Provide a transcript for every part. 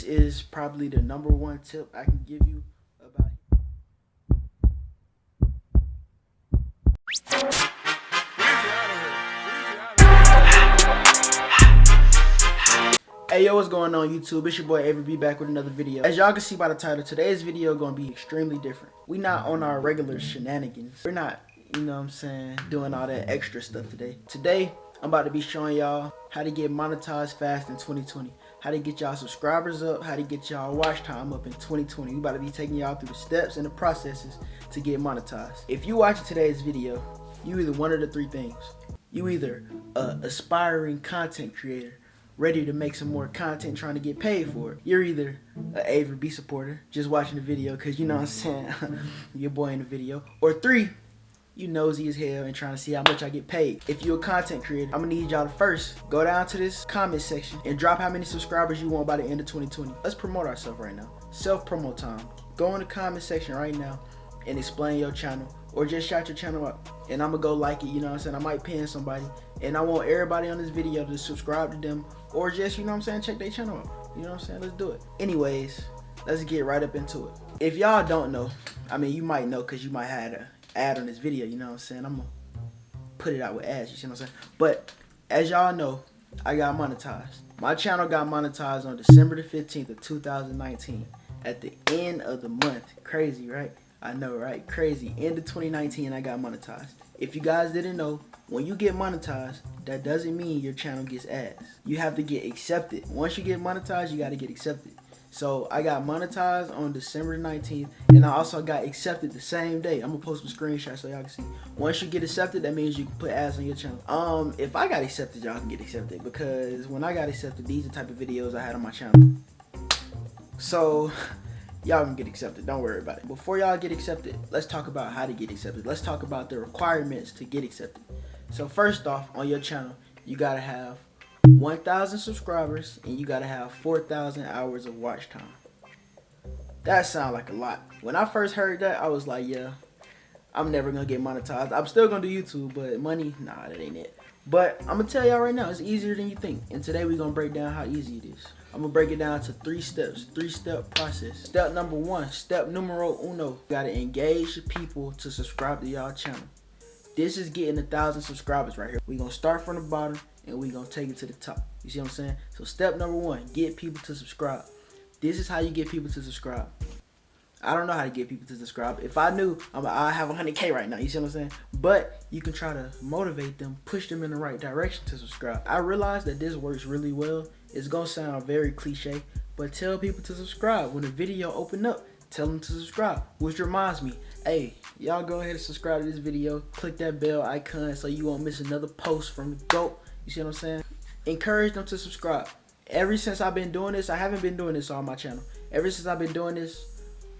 is probably the #1 tip I can give you about Hey yo, what's going on YouTube? It's your boy Avery B back with another video. As y'all can see by the title, today's video gonna be extremely different. We not on our regular shenanigans. We're not, you know what I'm saying, doing all that extra stuff today. Today, I'm about to be showing y'all how to get monetized fast in 2020. How to get y'all subscribers up, how to get y'all watch time up in 2020. We about to be taking y'all through the steps and the processes to get monetized. If you watching today's video, you either one of the three things. You either a aspiring content creator, ready to make some more content, trying to get paid for it. You're either an Avery B supporter, just watching the video because you know what I'm saying, your boy in the video. Or 3, you nosy as hell and trying to see how much I get paid. If you're a content creator, I'm gonna need y'all to first go down to this comment section and drop how many subscribers you want by the end of 2020. Let's promote ourselves right now. Self-promo time. Go in the comment section right now and explain your channel, or just shout your channel up and I'm gonna go like it, you know what I'm saying? I might pin somebody and I want everybody on this video to subscribe to them, or just, you know what I'm saying, check their channel out. You know what I'm saying? Let's do it. Anyways, let's get right up into it. If y'all don't know, I mean, you might know because you might have an ad on this video, you know what I'm saying? I'm gonna put it out with ads, you see what I'm saying? But as y'all know, I got monetized. My channel got monetized on December the 15th of 2019 at the end of the month. Crazy, right? I know, right? Crazy. End of 2019, I got monetized. If you guys didn't know, when you get monetized, that doesn't mean your channel gets ads. You have to get accepted. Once you get monetized, you got to get accepted. So I got monetized on December 19th, and I also got accepted the same day. I'm gonna post some screenshots so y'all can see. Once you get accepted, that means you can put ads on your channel. If I got accepted, y'all can get accepted, because when I got accepted, these are the type of videos I had on my channel. So y'all can get accepted, don't worry about it. Before y'all get accepted, let's talk about how to get accepted. Let's talk about the requirements to get accepted. So first off, on your channel, you gotta have 1,000 subscribers and you gotta have 4,000 hours of watch time. That sounds like a lot. When I first heard that, I was like, yeah, I'm never gonna get monetized. I'm still gonna do YouTube, but money, nah, that ain't it. But I'm gonna tell y'all right now, it's easier than you think. And today we're gonna break down how easy it is. I'm gonna break it down to 3 steps, 3-step process. Step number 1, step numero uno. You gotta engage people to subscribe to y'all channel. This is getting 1,000 subscribers right here. We're gonna start from the bottom and we're gonna take it to the top. You see what I'm saying? So step number 1, get people to subscribe. This is how you get people to subscribe. I don't know how to get people to subscribe. If I knew, I have 100K right now. You see what I'm saying? But you can try to motivate them, push them in the right direction to subscribe. I realize that this works really well. It's gonna sound very cliche, but tell people to subscribe. When the video open up, tell them to subscribe. Which reminds me, hey, y'all go ahead and subscribe to this video. Click that bell icon so you won't miss another post from the GOAT. You see what I'm saying? Encourage them to subscribe. Ever since I've been doing this, I haven't been doing this on my channel. Ever since I've been doing this,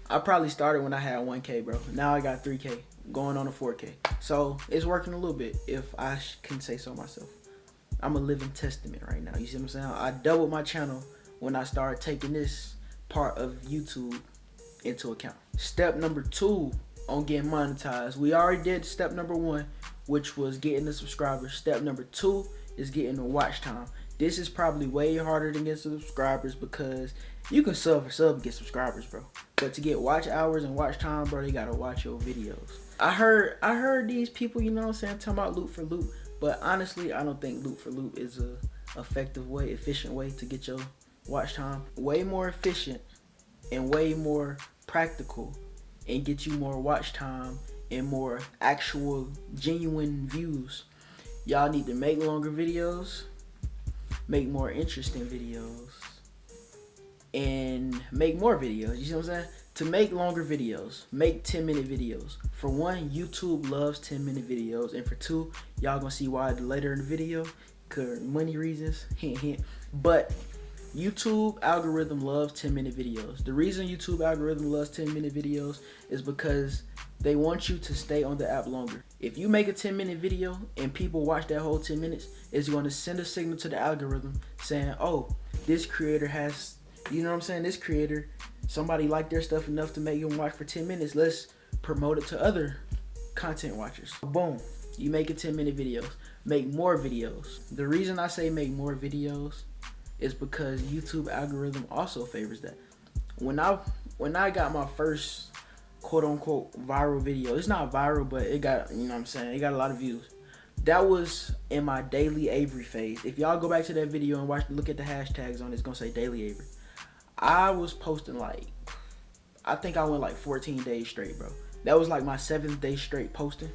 I probably started when I had 1K, bro. Now I got 3K, going on to 4K. So it's working a little bit, if I can say so myself. I'm a living testament right now. You see what I'm saying? I doubled my channel when I started taking this part of YouTube into account. Step number 2 on getting monetized. We already did step number 1, which was getting the subscribers. Step number 2 is getting the watch time. This is probably way harder than getting subscribers, because you can sub for sub and get subscribers, bro. But to get watch hours and watch time, bro, they gotta watch your videos. I heard these people, you know what I'm saying, talking about loop for loop. But honestly, I don't think loop for loop is a effective way, efficient way to get your watch time. Way more efficient and way more practical and get you more watch time and more actual genuine views. Y'all need to make longer videos, make more interesting videos, and make more videos. You see what I'm saying? To make longer videos, make 10-minute videos. For 1, YouTube loves 10-minute videos, and for 2, y'all gonna see why later in the video, cause money reasons, hint hint. But YouTube algorithm loves 10-minute videos. The reason YouTube algorithm loves 10-minute videos is because they want you to stay on the app longer. If you make a 10-minute video and people watch that whole 10 minutes, it's going to send a signal to the algorithm saying, oh, this creator has, you know what I'm saying, this creator, somebody liked their stuff enough to make them watch for 10 minutes. Let's promote it to other content watchers. Boom, you make a 10-minute videos. Make more videos. The reason I say make more videos It's because YouTube algorithm also favors that. When I got my first quote unquote viral video, it's not viral, but it got, you know what I'm saying, it got a lot of views. That was in my Daily Avery phase. If y'all go back to that video and look at the hashtags on it, it's gonna say Daily Avery. I was posting like, I think I went like 14 days straight, bro. That was like my 7th day straight posting.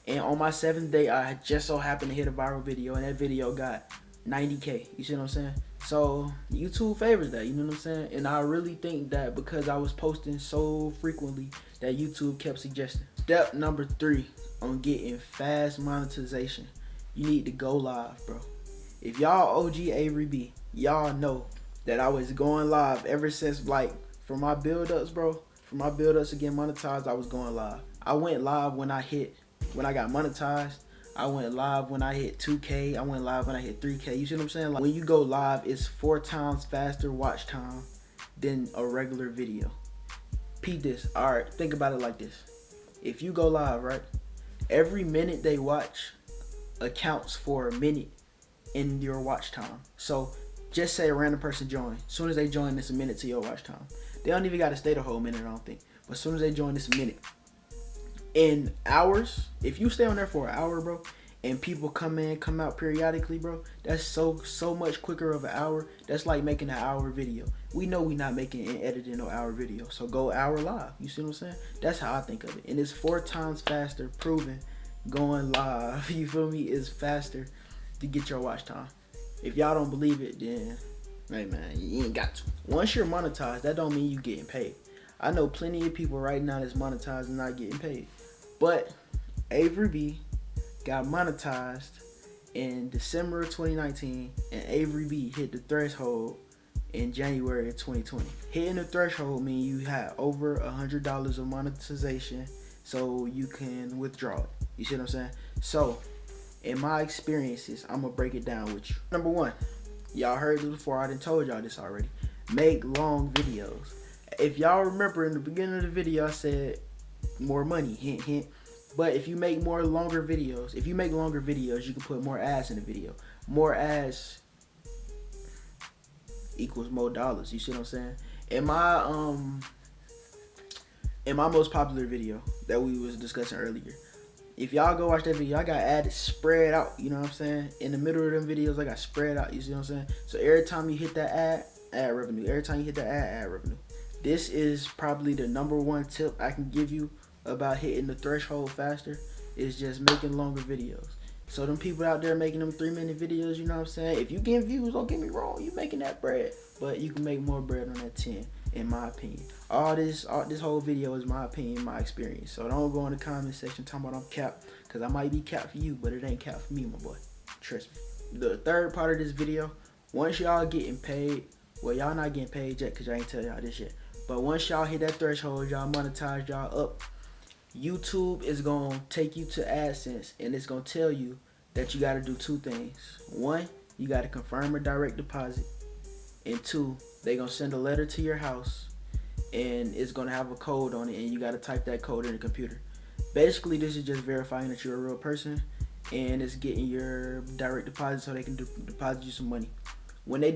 And on my 7th day, I just so happened to hit a viral video, and that video got 90K. You see what I'm saying? So YouTube favors that, you know what I'm saying? And I really think that because I was posting so frequently that YouTube kept suggesting. Step number 3 on getting fast monetization. You need to go live, bro. If y'all OG Avery B, y'all know that I was going live ever since, like, for my build-ups, bro. For my build-ups to get monetized, I was going live. I went live when I got monetized. I went live when I hit 2K. I went live when I hit 3K. You see what I'm saying? Like, when you go live, it's 4 times faster watch time than a regular video. Peep this. Alright, think about it like this. If you go live, right, every minute they watch accounts for a minute in your watch time. So just say a random person join. As soon as they join, it's a minute to your watch time. They don't even got to stay the whole minute, I don't think. But as soon as they join, it's a minute. In hours, if you stay on there for an hour, bro, and people come in, come out periodically, bro, that's so much quicker of an hour. That's like making an hour video. We know we not making and editing no hour video, so go hour live. You see what I'm saying? That's how I think of it. And it's 4 times faster, proven, going live, you feel me, is faster to get your watch time. If y'all don't believe it, then, hey man, you ain't got to. Once you're monetized, that don't mean you getting paid. I know plenty of people right now that's monetized and not getting paid. But Avery B got monetized in December of 2019, and Avery B hit the threshold in January of 2020. Hitting the threshold means you had over $100 of monetization, so you can withdraw it. You see what I'm saying? So, in my experiences, I'm gonna break it down with you. Number 1, y'all heard this before. I done told y'all this already. Make long videos. If y'all remember in the beginning of the video, I said more money, hint hint. But if you make longer videos, you can put more ads in the video. More ads equals more dollars. You see what I'm saying? In my most popular video that we was discussing earlier, if y'all go watch that video, I got ads spread out. You know what I'm saying? In the middle of them videos, I got spread out. You see what I'm saying? So every time you hit that ad revenue. Every time you hit that ad revenue. This is probably the number 1 tip I can give you about hitting the threshold faster, is just making longer videos. So them people out there making them 3-minute videos, you know what I'm saying? If you getting views, don't get me wrong, you making that bread, but you can make more bread on that 10, in my opinion. This whole video is my opinion, my experience. So don't go in the comment section talking about I'm capped, because I might be capped for you, but it ain't capped for me, my boy. Trust me. The third part of this video, once y'all getting paid, well, y'all not getting paid yet because I ain't tell y'all this shit. But once y'all hit that threshold, y'all monetize, y'all up, YouTube is going to take you to AdSense, and it's going to tell you that you got to do 2 things. 1, you got to confirm a direct deposit. And 2, they going to send a letter to your house, and it's going to have a code on it, and you got to type that code in the computer. Basically, this is just verifying that you're a real person, and it's getting your direct deposit so they can deposit you some money. When they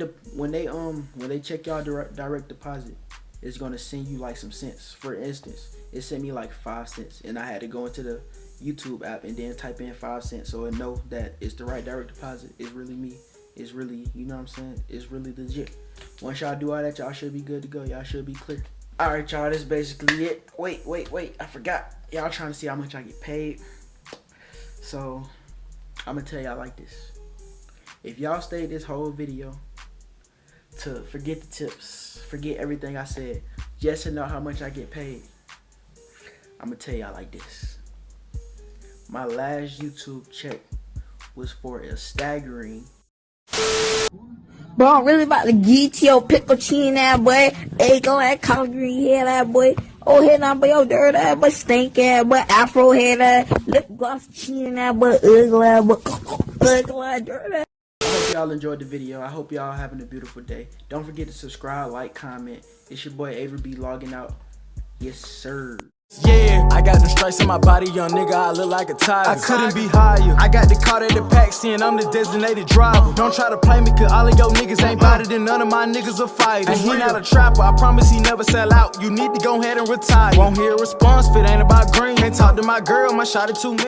check y'all direct deposit, it's gonna send you like some cents. For instance, it sent me like 5 cents, and I had to go into the YouTube app and then type in 5 cents so it know that it's the right direct deposit. It's really me. It's really, you know what I'm saying? It's really legit. Once y'all do all that, y'all should be good to go. Y'all should be clear. All right, y'all. That's basically it. Wait. I forgot. Y'all trying to see how much I get paid. So I'm gonna tell y'all like this. If y'all stayed this whole video to forget the tips, forget everything I said, just to know how much I get paid, I'm gonna tell y'all like this. My last YouTube check was for a staggering. Bro, I'm really about to get your pickle chin that boy. Hey, go that collard green head that boy. Oh, head that boy, oh, dirt that boy, stink ass boy, afro head that, lip gloss chin that boy, ugly boy, ugly dirt that. I hope y'all enjoyed the video. I hope y'all having a beautiful day. Don't forget to subscribe, like, comment. It's your boy Avery B logging out. Yes, sir. Yeah, I got the stripes on my body, young nigga, I look like a tiger. I couldn't be higher. I got the car at the pack, seeing I'm the designated driver. Don't try to play me, cause all of your niggas ain't bout it, and none of my niggas are fighters. And he not a trapper, I promise he never sell out. You need to go ahead and retire. Won't hear a response if it ain't about green. Can't talk to my girl, my shot at 2 million.